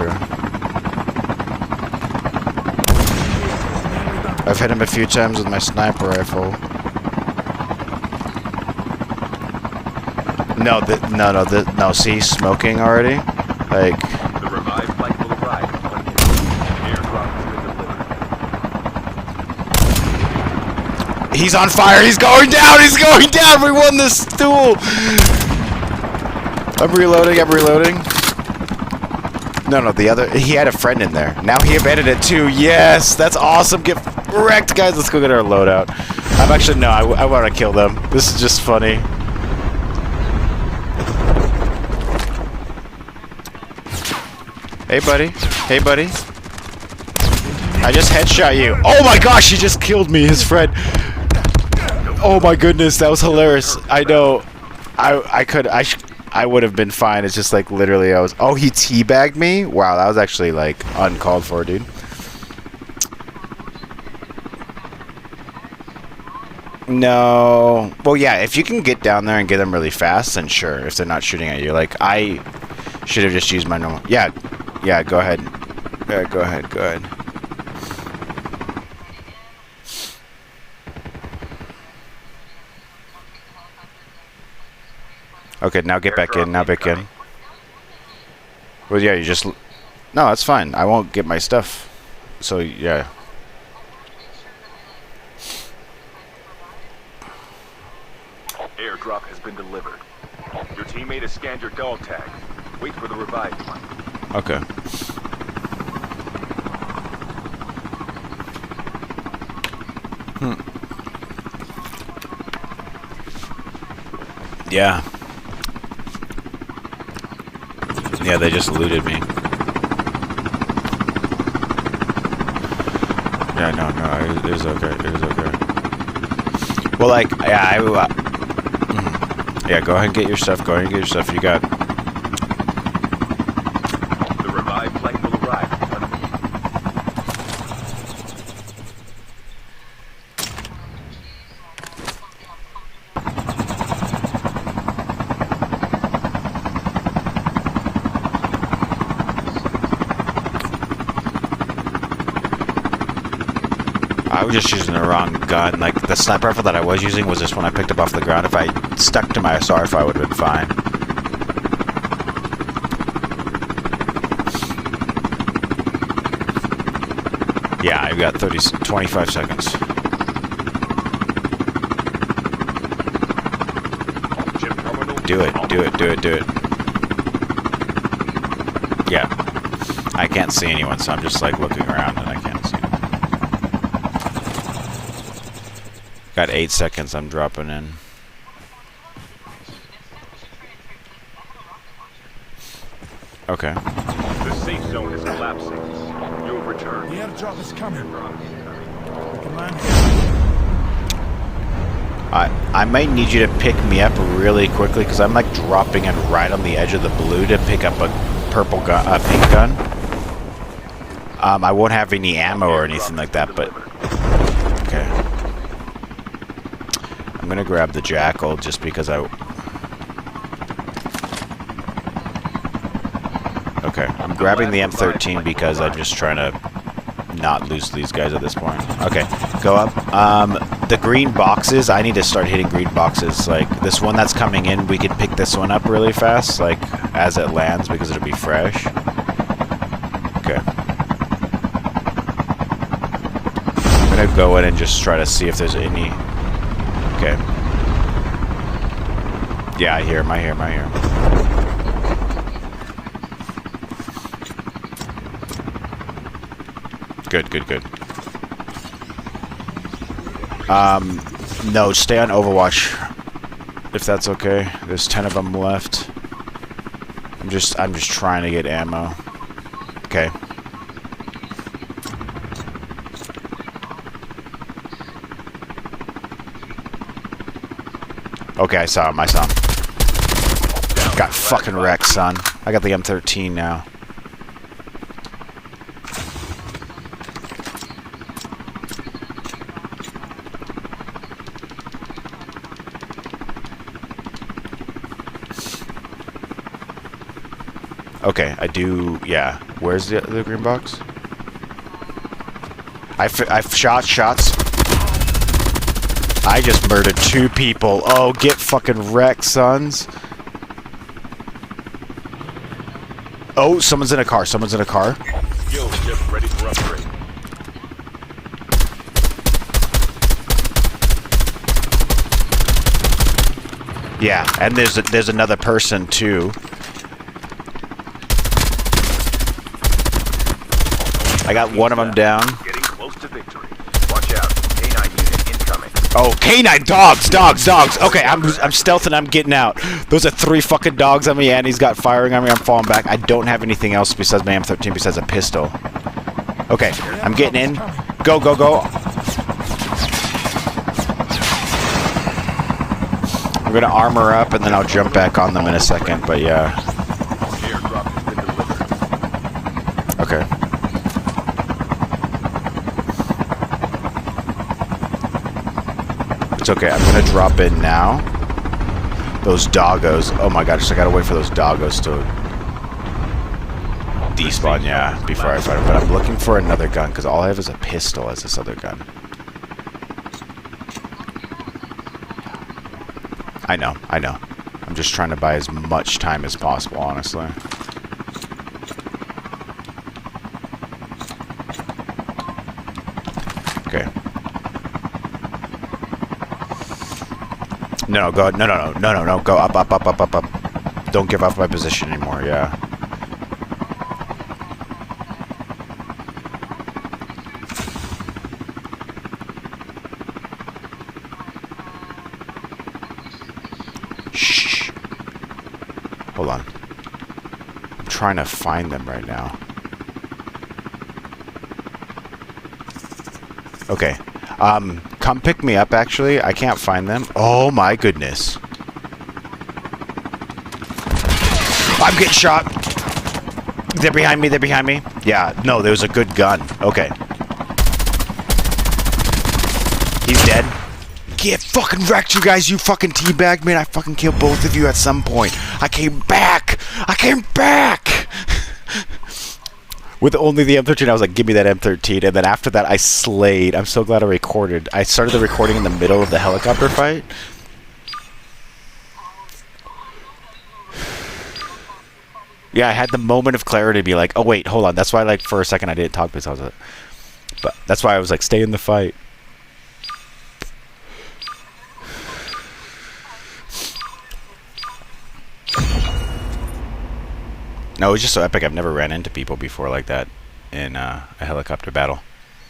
true. I've hit him a few times with my sniper rifle. No, no. See, he's smoking already. Like. The revived flight will arrive. Airdrop has been delivered. He's on fire. He's going down. He's going down. We won this duel. I'm reloading. No, the other. He had a friend in there. Now he abandoned it too. Yes, that's awesome. Get wrecked, guys. Let's go get our loadout. I'm actually no. I want to kill them. This is just funny. Hey, buddy. Hey, buddy. I just headshot you. Oh my gosh, he just killed me. His friend. Oh my goodness, that was hilarious. I know. I would have been fine. It's just like literally I was. Oh, he teabagged me? Wow, that was actually like uncalled for, dude. No. Well, yeah, if you can get down there and get them really fast, then sure. If they're not shooting at you. Like, I should have just used my normal. Yeah, go ahead. Yeah, go ahead. Okay, now get back in. Well, yeah, you just... No, that's fine. I won't get my stuff. So, yeah. Airdrop has been delivered. Your teammate has scanned your dog tag. Wait for the revived one. Okay. Yeah. Yeah, they just looted me. Yeah, no, it was okay. Well, like, yeah, yeah, go ahead and get your stuff. You got... The revived flight will arrive. I was just using the wrong gun. Like, the sniper rifle that I was using was this one I picked up off the ground. If I stuck to my assault rifle, I would have been fine. Yeah, I've got 25 seconds. Do it. Yeah. I can't see anyone, so I'm just, like, looking around and I can't see anyone. Got 8 seconds, I'm dropping in. Okay. The safe zone is collapsing. You'll return. The airdrop is coming. We can land here. I might need you to pick me up really quickly because I'm like dropping in right on the edge of the blue to pick up a purple gun, a pink gun. I won't have any ammo or anything like that, but okay. I'm gonna grab the Jackal just because I. Okay, I'm grabbing the M13 because I'm just trying to not lose these guys at this point. Okay, go up. The green boxes, I need to start hitting green boxes. Like, this one that's coming in, we can pick this one up really fast, like, as it lands, because it'll be fresh. Okay. I'm gonna go in and just try to see if there's any... Okay. Yeah, I hear him. Good. No, stay on Overwatch, if that's okay. There's 10 of them left. I'm just trying to get ammo. Okay. Okay, I saw him. Got fucking wrecked, son. I got the M13 now. Okay, I do. Yeah. Where's the green box? I've shot shots. I just murdered 2 people. Oh, get fucking wrecked, sons. Oh, someone's in a car. Someone's in a car. Skill chip ready for upgrade. Yeah, and there's another person too. I got one of them down. Getting close to victory. Watch out. K9 unit incoming. Oh, K9 dogs. Okay, I'm stealthing. I'm getting out. Those are 3 fucking dogs on me, and he's got firing on me. I'm falling back. I don't have anything else besides my M13 besides a pistol. Okay, I'm getting in. Go. I'm gonna armor up and then I'll jump back on them in a second. But yeah. Airdrop has been delivered. Okay. It's okay. I'm gonna drop in now. Those doggos. Oh my gosh, I gotta wait for those doggos to despawn, yeah, before I fight them. But I'm looking for another gun, because all I have is a pistol as this other gun. I know. I'm just trying to buy as much time as possible, honestly. Okay. No, go. No. Go up. Don't give up my position anymore. Yeah. Shh. Hold on. I'm trying to find them right now. Okay. Come pick me up, actually. I can't find them. Oh, my goodness. I'm getting shot. They're behind me. Yeah, no, there was a good gun. Okay. He's dead. Get fucking wrecked, you guys. You fucking teabagged me, and I fucking killed both of you at some point. I came back. With only the M13, I was like, give me that M13. And then after that, I slayed. I'm so glad I recorded. I started the recording in the middle of the helicopter fight. Yeah, I had the moment of clarity to be like, oh, wait, hold on. That's why, like, for a second, I didn't talk because I was like... But that's why I was like, stay in the fight. No, it was just so epic. I've never ran into people before like that in a helicopter battle.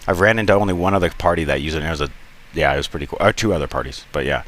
I've ran into only one other party that used it, and it was it was pretty cool. Or 2 other parties, but yeah.